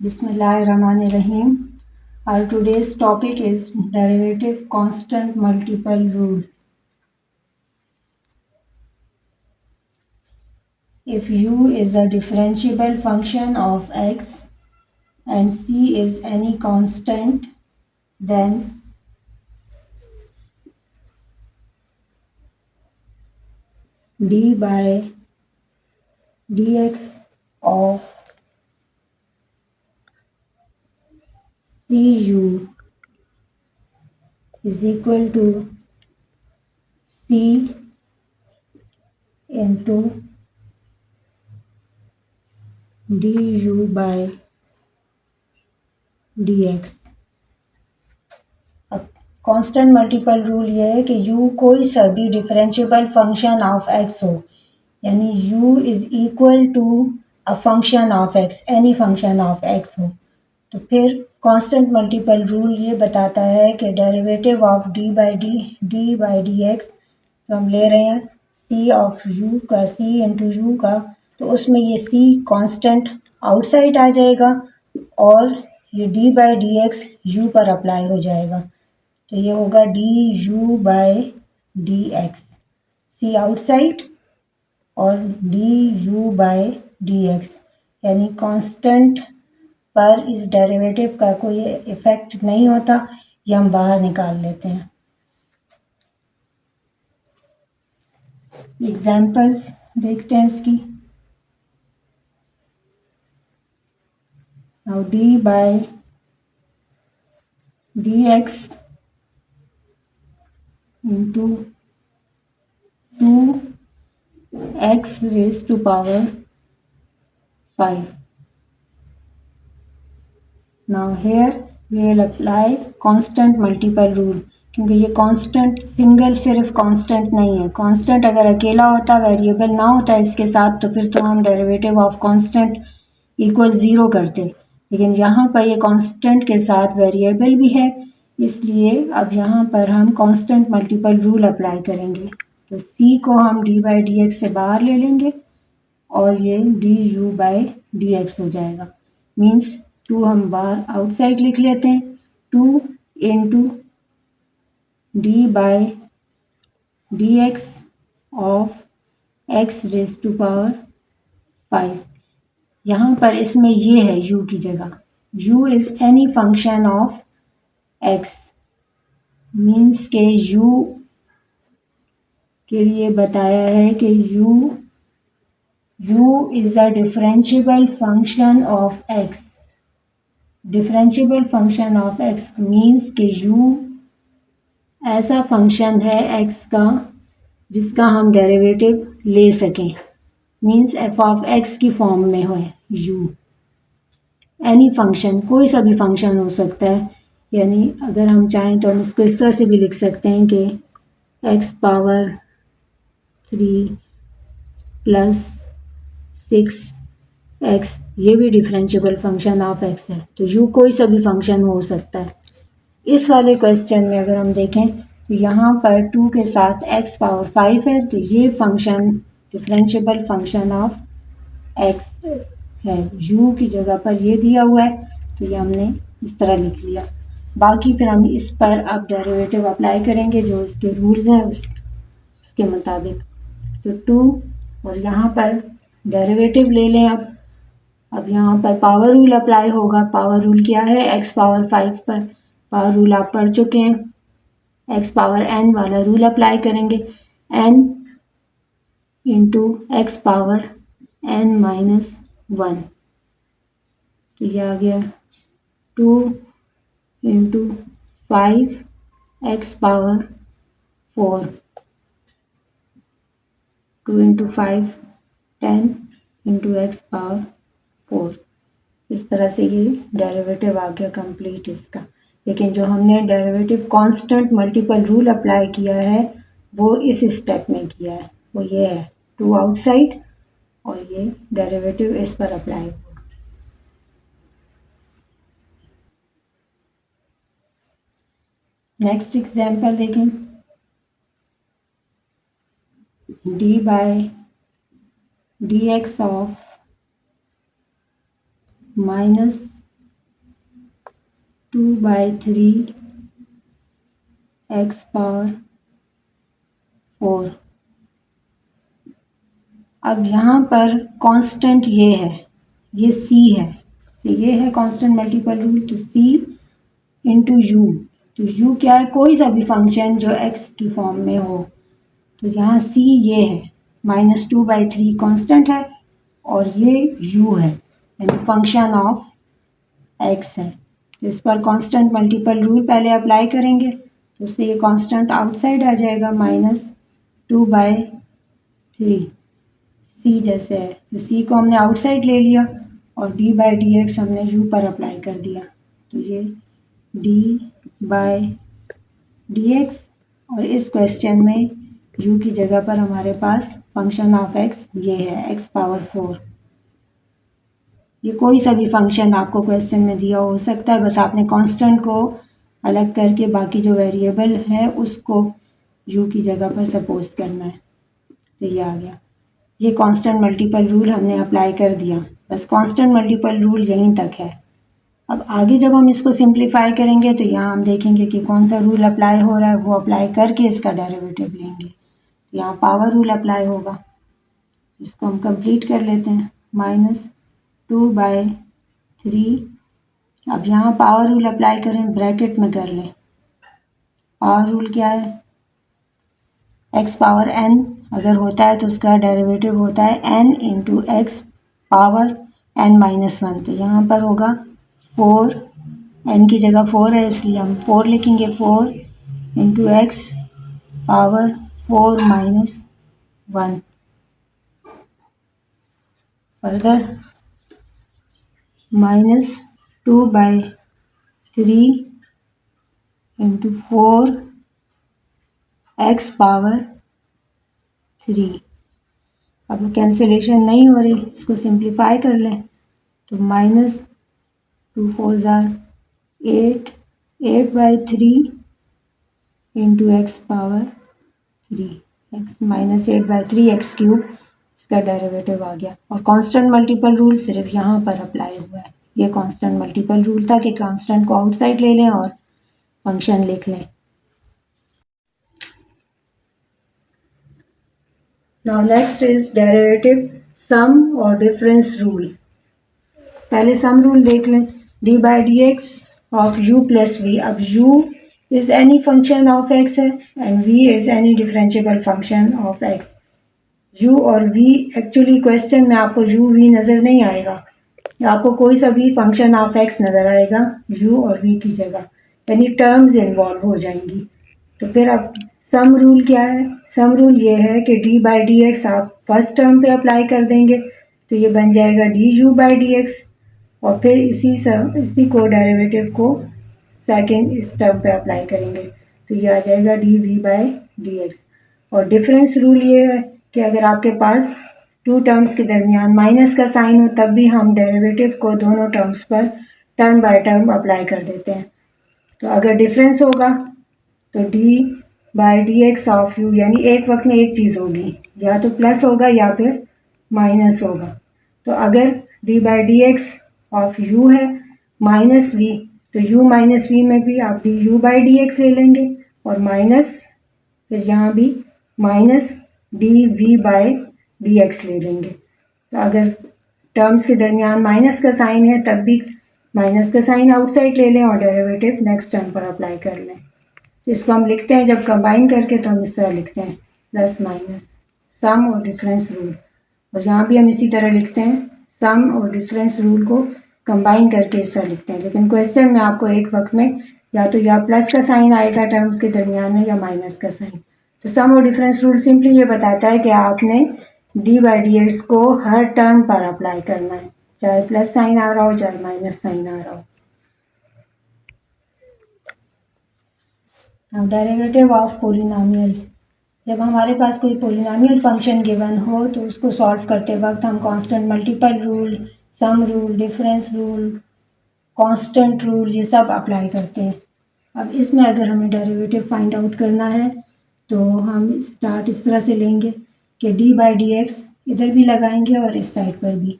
Bismillahirrahmanirrahim. Our today's topic is derivative constant multiple rule. If u is a differentiable function of x and c is any constant, then d by dx of cu is equal to c into du by dx. अब constant multiple rule ये है कि u कोई सा भी differentiable function of x हो, यानी u is equal to a function of x, any function of x हो, तो फिर कांस्टेंट मल्टीपल रूल ये बताता है कि derivative of d by D x जो हम ले रहे हैं c ऑफ u का c इंटू यू का, तो उसमें ये c कांस्टेंट आउटसाइड आ जाएगा और ये d by D x u पर अप्लाई हो जाएगा, तो ये होगा d u by d x, c outside और d u by d x, यानी कांस्टेंट पर इस डेरिवेटिव का कोई इफेक्ट नहीं होता, ये हम बाहर निकाल लेते हैं। एग्जाम्पल्स देखते हैं इसकी। Now d by d x into 2x raised to power 5. Now here we will apply constant multiple rule, क्योंकि ये कांस्टेंट सिंगल सिर्फ कांस्टेंट नहीं है, कांस्टेंट अगर अकेला होता, वेरिएबल ना होता इसके साथ, तो फिर तो हम derivative of constant equal zero करते, लेकिन यहाँ पर ये कांस्टेंट के साथ वेरिएबल भी है, इसलिए अब यहाँ पर हम कांस्टेंट मल्टीपल रूल अप्लाई करेंगे, तो c को हम d बाई डी एक्स से बाहर ले लेंगे और ये D you by D x हो जाएगा, मीन्स 2 हम बाहर आउटसाइड लिख लेते हैं, 2 into d by D x of x raise to power 5। यहाँ पर इसमें ये है u की जगह, u is any function of x, means के u के लिए बताया है कि u is a differentiable function of x, differentiable function of x means के u ऐसा फंक्शन है x का जिसका हम डेरिवेटिव ले सकें, मीन्स f ऑफ x की फॉर्म में है u, एनी फंक्शन, कोई सा भी फंक्शन हो सकता है, यानी अगर हम चाहें तो हम इसको इस तरह से भी लिख सकते हैं कि x पावर 3 प्लस 6x, ये भी डिफरेंशिएबल फंक्शन ऑफ x है, तो u कोई सा भी फंक्शन हो सकता है। इस वाले क्वेश्चन में अगर हम देखें तो यहाँ पर 2 के साथ x पावर 5 है, तो ये function differentiable function of x है, u की जगह पर ये दिया हुआ है, तो ये हमने इस तरह लिख लिया। बाकी फिर हम इस पर अब डेरिवेटिव अप्लाई करेंगे जो इसके रूल्स हैं उसके मुताबिक, तो 2 और यहाँ पर डेरिवेटिव ले लें। अब यहाँ पर पावर रूल अप्लाई होगा। पावर रूल क्या है? x पावर 5 पर पावर रूल आप पढ़ चुके हैं, x पावर n वाला रूल अप्लाई करेंगे, n into x power n minus 1, तो ये आ गया 2 into 5x power 4, 2 into 5 10 into x power 4। इस तरह से ये डेरिवेटिव आ गया कंप्लीट इसका। लेकिन जो हमने derivative constant multiple rule apply किया है वो इस स्टेप में किया है, वो ये है 2 आउटसाइड और ये डेरिवेटिव इस पर अप्लाई हुआ। नेक्स्ट एग्जाम्पल देखें, d by d x of minus 2/3 x power 4। अब यहाँ पर कांस्टेंट ये है, ये c है, तो ये है कांस्टेंट मल्टीपल रूल, तो c इंटू यू। तो u क्या है, कोई सा भी फंक्शन जो x की फॉर्म में हो। तो यहाँ c ये है, -2/3 कांस्टेंट है और ये u है, यानी फंक्शन ऑफ x है। तो इस पर कांस्टेंट मल्टीपल रूल पहले अप्लाई करेंगे, तो इससे ये कांस्टेंट आउटसाइड आ जाएगा, -2/3 c जैसे है, तो c को हमने आउटसाइड ले लिया और d/dx हमने u पर अप्लाई कर दिया, तो ये d/dx। और इस क्वेश्चन में u की जगह पर हमारे पास फंक्शन ऑफ x ये है, x पावर 4। ये कोई सा भी फंक्शन आपको क्वेश्चन में दिया हो सकता है, बस आपने कांस्टेंट को अलग करके बाकी जो वेरिएबल है उसको u की जगह पर सपोज करना है। तो ये आ गया, ये कांस्टेंट मल्टीपल रूल हमने अप्लाई कर दिया। बस कांस्टेंट मल्टीपल रूल यहीं तक है। अब आगे जब हम इसको सिंप्लीफाई करेंगे तो यहाँ हम देखेंगे कि कौन सा रूल अप्लाई हो रहा है, वो अप्लाई करके इसका डेरिवेटिव लेंगे। यहाँ पावर रूल अप्लाई होगा, इसको हम कंप्लीट कर लेते हैं, -2/3। अब यहाँ पावर रूल अप्लाई करें, ब्रैकेट में कर लें। पावर रूल क्या है, x पावर n अगर होता है तो उसका डेरिवेटिव होता है n into x power n-1। तो यहाँ पर होगा 4, n की जगह 4 है इसलिए हम 4 लिखेंगे, 4 into x power 4-1। Further -2/3 into 4 x power 3। अब कैंसिलेशन नहीं हो रही, इसको सिंप्लीफाई कर लें, तो -2 4 8, 8/3 into x power 3, x -8/3 x cube, इसका डेरिवेटिव आ गया। और कांस्टेंट मल्टीपल रूल सिर्फ यहाँ पर अप्लाई हुआ है। ये कांस्टेंट मल्टीपल रूल था कि कांस्टेंट को आउटसाइड ले लें और फंक्शन लिख लें। Now next is derivative sum or difference rule। पहले sum rule देख लें, d/dx of u plus v। अब u is any function of x है and v is any differentiable function of x। u और v actually question में आपको u v नज़र नहीं आएगा, आपको कोई सा भी फंक्शन ऑफ x नज़र आएगा u और v की जगह, यानी टर्म्स इन्वॉल्व हो जाएंगी। तो फिर अब सम रूल क्या है, सम रूल ये है कि d/dx आप फर्स्ट टर्म पे अप्लाई कर देंगे तो ये बन जाएगा du/dx, और फिर इसी को डेरिवेटिव को सेकंड इस टर्म पे अप्लाई करेंगे तो ये आ जाएगा dv/dx। और डिफरेंस रूल ये है कि अगर आपके पास टू टर्म्स के दरमियान माइनस का साइन हो तब भी हम डेरिवेटिव को दोनों टर्म्स पर टर्म बाय टर्म अप्लाई कर देते हैं। तो अगर डिफरेंस होगा तो d/dx ऑफ u, यानी एक वक्त में एक चीज़ होगी, या तो प्लस होगा या फिर माइनस होगा। तो अगर d/dx ऑफ u है -v, तो u - v में भी आप du/dx ले लेंगे और माइनस फिर यहाँ भी -dv/dx ले लेंगे। तो अगर टर्म्स के दरमियान माइनस का साइन है तब भी माइनस का साइन आउटसाइड ले लें और डेरिवेटिव नेक्स्ट टर्म पर अप्लाई कर लें। तो इसको हम लिखते हैं जब कंबाइन करके, तो हम इस तरह लिखते हैं प्लस माइनस सम और डिफरेंस रूल, और यहाँ भी हम इसी तरह लिखते हैं सम और डिफरेंस रूल को कंबाइन करके इस तरह लिखते हैं। लेकिन क्वेश्चन में आपको एक वक्त में या तो या प्लस का साइन आएगा टर्म्स के दरमियान में या माइनस का साइन। तो सम और डिफरेंस रूल सिंपली ये बताता है कि आपने d/dx को हर टर्म पर अप्लाई करना है, चाहे प्लस साइन आ रहा हो चाहे माइनस साइन आ रहा हो। अब डेरिवेटिव ऑफ पोलिनोमियल्स, जब हमारे पास कोई पोलिनोमियल फंक्शन गिवन हो तो उसको सॉल्व करते वक्त हम constant multiple rule, sum rule, difference rule, constant rule, ये सब अप्लाई करते हैं। अब इसमें अगर हमें डेरिवेटिव फाइंड आउट करना है तो हम स्टार्ट इस तरह से लेंगे कि d/dx इधर भी लगाएंगे और इस साइड पर भी,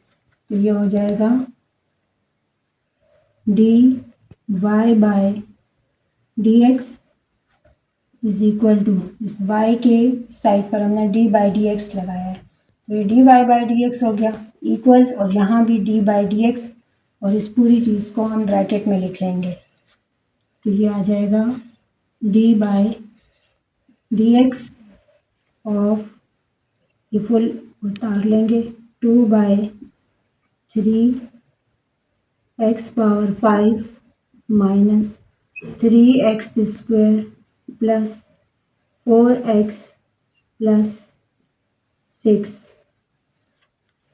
तो ये हो जाएगा d y by d x is equal to, इस y के साइड पर हमने d बाई डी एक्स लगाया है, तो ये dy बाई डी एक्स हो गया इक्वल्स, और यहाँ भी d बाई डी एक्स, और इस पूरी चीज़ को हम ब्रैकेट में लिख लेंगे, तो ये आ जाएगा d by D x of, ये फुल उतार लेंगे, 2 by 3 x power 5 minus 3x square plus 4x plus 6।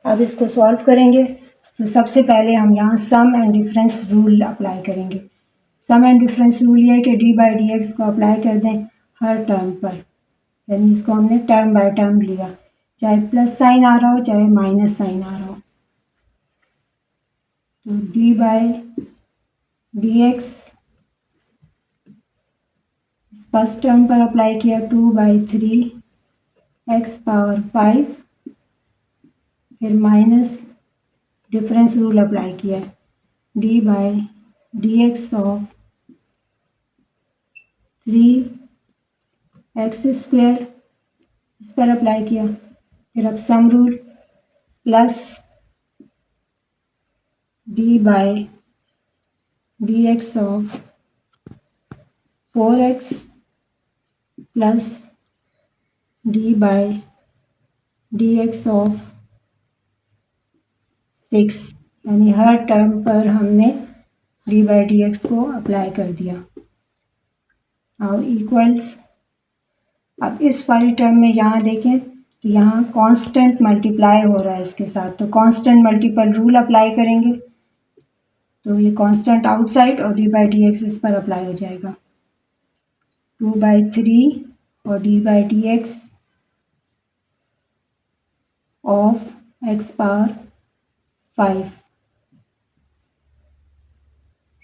अब इसको सॉल्व करेंगे, तो सबसे पहले हम यहाँ सम एंड डिफरेंस रूल अप्लाई करेंगे। सम एंड डिफरेंस रूल ये है कि डी बाई डी एक्स को अप्लाई कर दें हर टर्म पर, यानी इसको हमने टर्म बाय टर्म लिया, चाहे प्लस साइन आ रहा हो चाहे माइनस साइन आ रहा हो। तो D by D x first term पर अप्लाई किया, 2 बाई 3 x पावर 5, फिर माइनस डिफरेंस रूल अप्लाई किया, D by D x of 3x square इस पर अप्लाई किया, फिर अब sum rule plus D by D x of 4x plus D by D x of 6, यानी हर term पर हमने डी बाई डी एक्स को अप्लाई कर दिया। और इक्वल्स, अब इस वाली टर्म में यहाँ देखें तो यहाँ कांस्टेंट मल्टीप्लाई हो रहा है इसके साथ, तो कांस्टेंट मल्टीपल रूल अप्लाई करेंगे, तो ये कांस्टेंट आउटसाइड और डी बाई डी एक्स इस पर अप्लाई हो जाएगा, 2 बाई 3 और d by D x of x power 5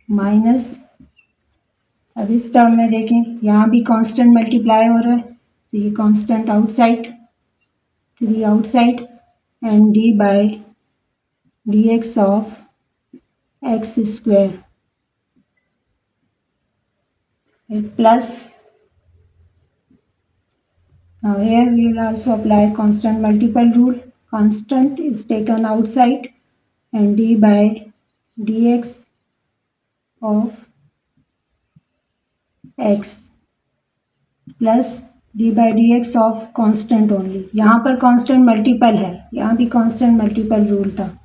minus, अब इस टर्म में देखें यहाँ भी कांस्टेंट मल्टीप्लाई हो रहा है, तो ये constant outside, 3 outside and D by D x of x square plus, now here we will also apply constant multiple rule, constant is taken outside and d by dx of x plus D by D x of constant only, यहाँ पर constant multiple है, यहाँ भी constant multiple rule था,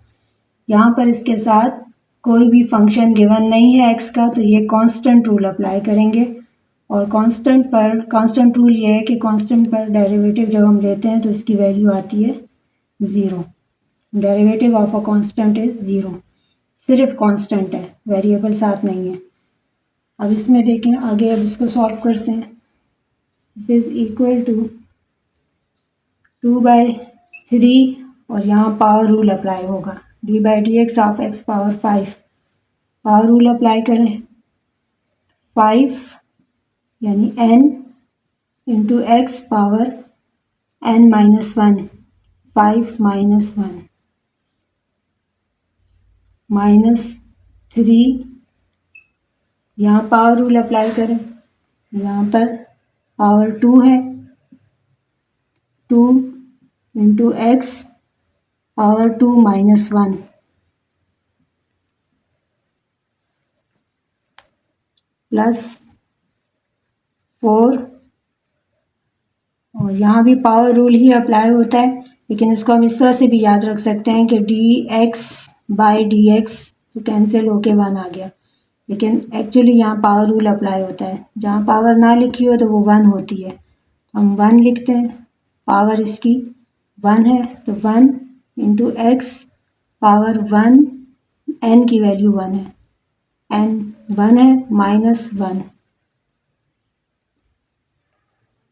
यहाँ पर इसके साथ कोई भी फंक्शन गिवन नहीं है x का, तो ये कांस्टेंट रूल अप्लाई करेंगे, और कांस्टेंट रूल ये है कि कांस्टेंट पर डेरिवेटिव जब हम लेते हैं तो इसकी वैल्यू आती है 0, derivative of a constant is 0, सिर्फ कांस्टेंट है, वेरिएबल साथ नहीं है। अब इसमें देखें आगे, अब इसको सॉल्व करते हैं, this is equal to 2 by 3 और यहाँ पावर रूल अप्लाई होगा, d by D x of x power 5, power rule apply करें, 5 यानी n into x power n minus 1, 5 minus 1 minus 3, यहाँ पावर रूल अप्लाई करें, यहाँ पर पावर 2 है, 2 into x power 2 minus 1 plus 4, और यहाँ भी पावर रूल ही अप्लाई होता है, लेकिन इसको हम इस तरह से भी याद रख सकते हैं कि D x by D x तो कैंसिल होके 1 आ गया, लेकिन एक्चुअली यहाँ पावर रूल अप्लाई होता है, जहाँ पावर ना लिखी हो तो वो 1 होती है, हम 1 लिखते हैं, पावर इसकी 1 है, तो 1 इंटू एक्स पावर 1, n की वैल्यू 1 है, n 1 है माइनस 1,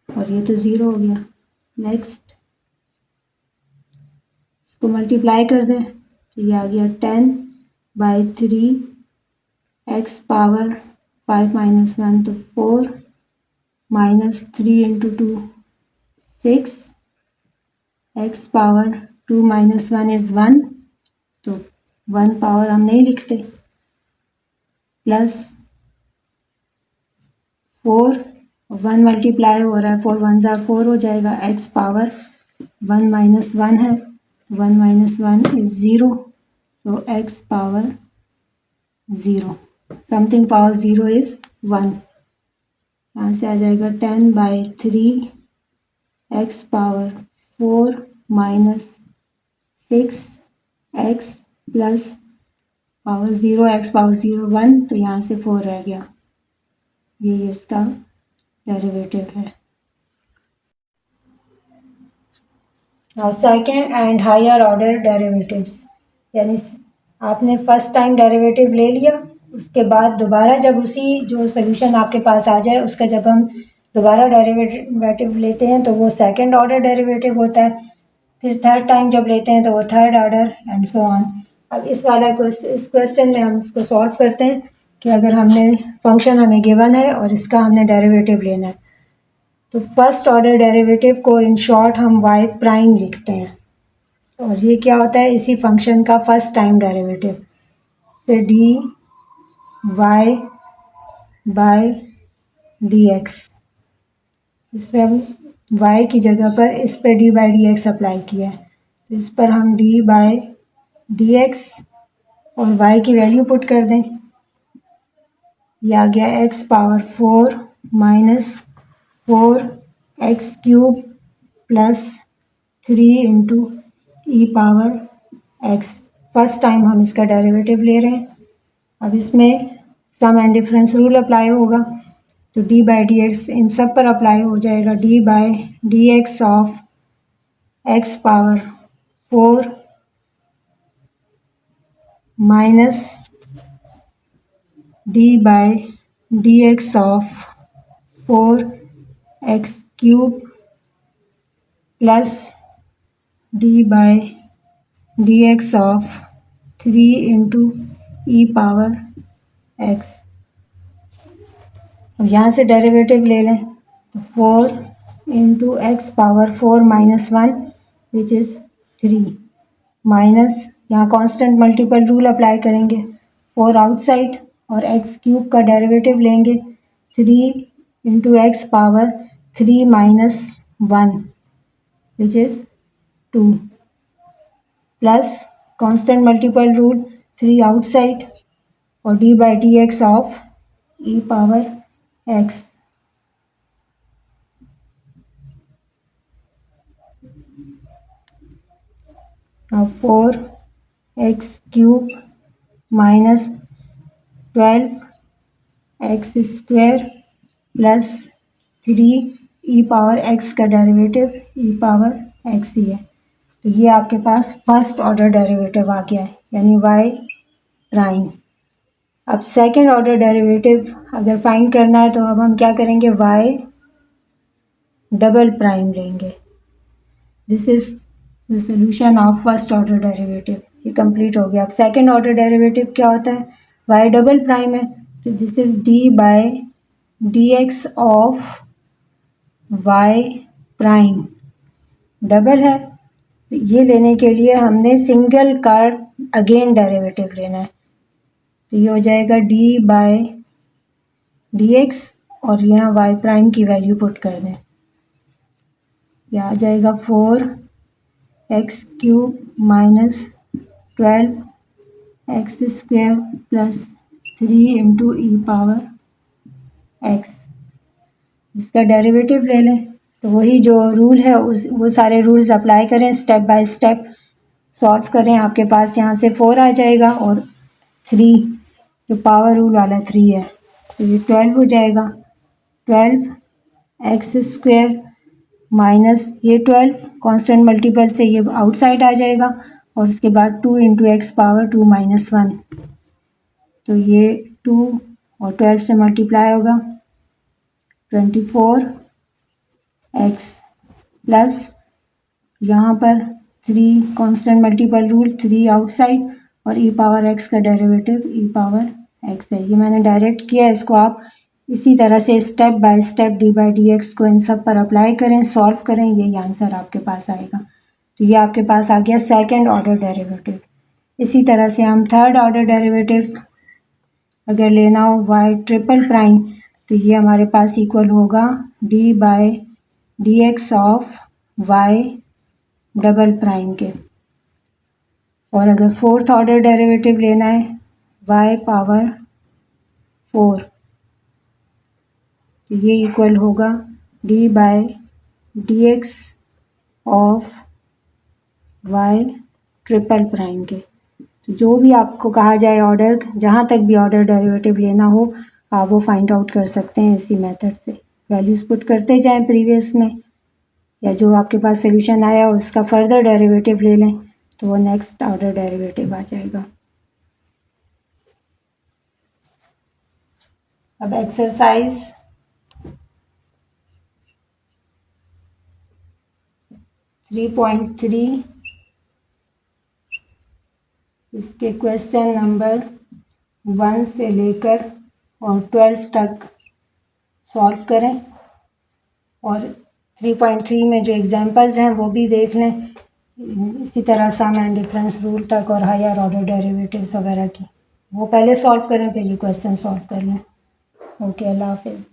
और ये तो 0 हो गया। नेक्स्ट इसको मल्टीप्लाई कर दें, तो ये आ गया 10 बाई 3 एक्स पावर 5 माइनस 1, तो 4 minus 3 into 2 6, x power 2 minus 1 is 1, तो 1 पावर हम नहीं लिखते, प्लस 4, 1 मल्टीप्लाई हो रहा है, 4 1 ज़ा 4 हो जाएगा, x पावर 1 माइनस 1 है, 1 minus 1 is 0, so x power 0, something power 0 is 1, यहाँ से आ जाएगा 10/3 x power 4 minus 6 x plus power 0, x power 0 1, तो यहाँ से 4 रह गया, ये इसका डेरिवेटिव है। Now second and higher order derivatives, यानी आपने फर्स्ट टाइम डेरिवेटिव ले लिया, उसके बाद दोबारा जब उसी जो सोल्यूशन आपके पास आ जाए उसका जब हम दोबारा डेरिवेटिव लेते हैं तो वो सेकंड ऑर्डर डेरिवेटिव होता है, फिर थर्ड टाइम जब लेते हैं तो वो third order and so on. अब इस क्वेश्चन में हम इसको सॉल्व करते हैं कि अगर हमने फंक्शन हमें गिवन है और इसका हमने डेरिवेटिव लेना है, तो फर्स्ट ऑर्डर डेरिवेटिव को इन शॉर्ट हम y प्राइम लिखते हैं, और ये क्या होता है, इसी फंक्शन का फर्स्ट टाइम डेरिवेटिव, से d y by d x, इसमें हम y की जगह पर इस पर d by D x apply किया है, तो इस पर हम डी बाई डी एक्स और y की वैल्यू पुट कर दें, ये आ गया x power 4 minus 4x³ plus 3 into e power x। First time हम इसका डेरिवेटिव ले रहे हैं, अब इसमें sum and difference rule apply होगा, तो डी बाई डी एक्स इन सब पर अप्लाई हो जाएगा, D by D x of x power 4 minus D by D x of 4x³ plus D by D x of 3 into e power x। अब यहाँ से derivative ले लें, तो 4 into x power 4 minus 1 which is 3, minus यहाँ constant multiple rule apply करेंगे, 4 outside और x³ का डेरिवेटिव लेंगे, 3 into x power 3 minus 1 which is 2, plus constant multiple rule 3 outside और d by D x of e power x। अब 4x³ minus 12x² plus 3 e power x का derivative e power x ही है, तो ये आपके पास फर्स्ट ऑर्डर डेरिवेटिव आ गया है, यानी y प्राइम। अब सेकंड ऑर्डर डेरिवेटिव अगर फाइंड करना है तो अब हम क्या करेंगे, y डबल प्राइम लेंगे, this is the solution of first order derivative, ये कंप्लीट हो गया। अब सेकंड ऑर्डर डेरिवेटिव क्या होता है, y डबल प्राइम है, तो this is D by D x of y prime, double है, ये लेने के लिए हमने सिंगल का अगेन डेरिवेटिव लेना है, तो ये हो जाएगा डी बाई डी एक्स और यहाँ y प्राइम की वैल्यू पुट कर दें, यह आ जाएगा 4x³ minus 12x² plus 3 into e power x। इसका डेरिवेटिव ले लें, तो वही जो रूल है वो सारे रूल्स अप्लाई करें, स्टेप बाय स्टेप सॉल्व करें, आपके पास यहाँ से 4 आ जाएगा और 3 जो पावर रूल वाला 3 है, तो ये 12 हो जाएगा, 12x² माइनस ये 12 कांस्टेंट मल्टीपल से ये आउटसाइड आ जाएगा, और उसके बाद 2 इंटू एक्स पावर 2 माइनस 1, तो ये 2 और 12 से मल्टीप्लाई होगा, 24x प्लस यहाँ पर 3 कांस्टेंट मल्टीपल रूल 3 आउटसाइड और ई पावर x का डेरिवेटिव ई पावर x है, ये मैंने डायरेक्ट किया है, इसको आप इसी तरह से step by step D by D x को इन सब पर अप्लाई करें, सॉल्व करें, यही आंसर आपके पास आएगा। तो ये आपके पास आ गया सेकंड ऑर्डर डेरिवेटिव। इसी तरह से हम थर्ड ऑर्डर डेरिवेटिव अगर लेना हो y ट्रिपल प्राइम, तो ये हमारे पास इक्वल होगा d by d x of y double prime के। और अगर फोर्थ ऑर्डर डेरिवेटिव लेना है y पावर 4, तो ये इक्वल होगा d by d x of y triple prime के। तो जो भी आपको कहा जाए ऑर्डर, जहाँ तक भी ऑर्डर डेरिवेटिव लेना हो आप वो फाइंड आउट कर सकते हैं इसी मेथड से। वैल्यूज़ पुट करते जाएं प्रीवियस में, या जो आपके पास सोल्यूशन आया उसका फर्दर डेरिवेटिव ले लें तो वो नेक्स्ट ऑर्डर डेरिवेटिव आ जाएगा। अब एक्सरसाइज 3.3, इसके क्वेश्चन नंबर 1 से लेकर और 12 तक सॉल्व करें, और 3.3 में जो एग्जांपल्स हैं वो भी देख लें, इसी तरह सम एंड डिफरेंस रूल तक और हायर ऑर्डर डेरिवेटिव्स वगैरह की, वो पहले सॉल्व करें फिर ये क्वेश्चन सॉल्व कर लें। ओके, अल्लाह हाफिज़।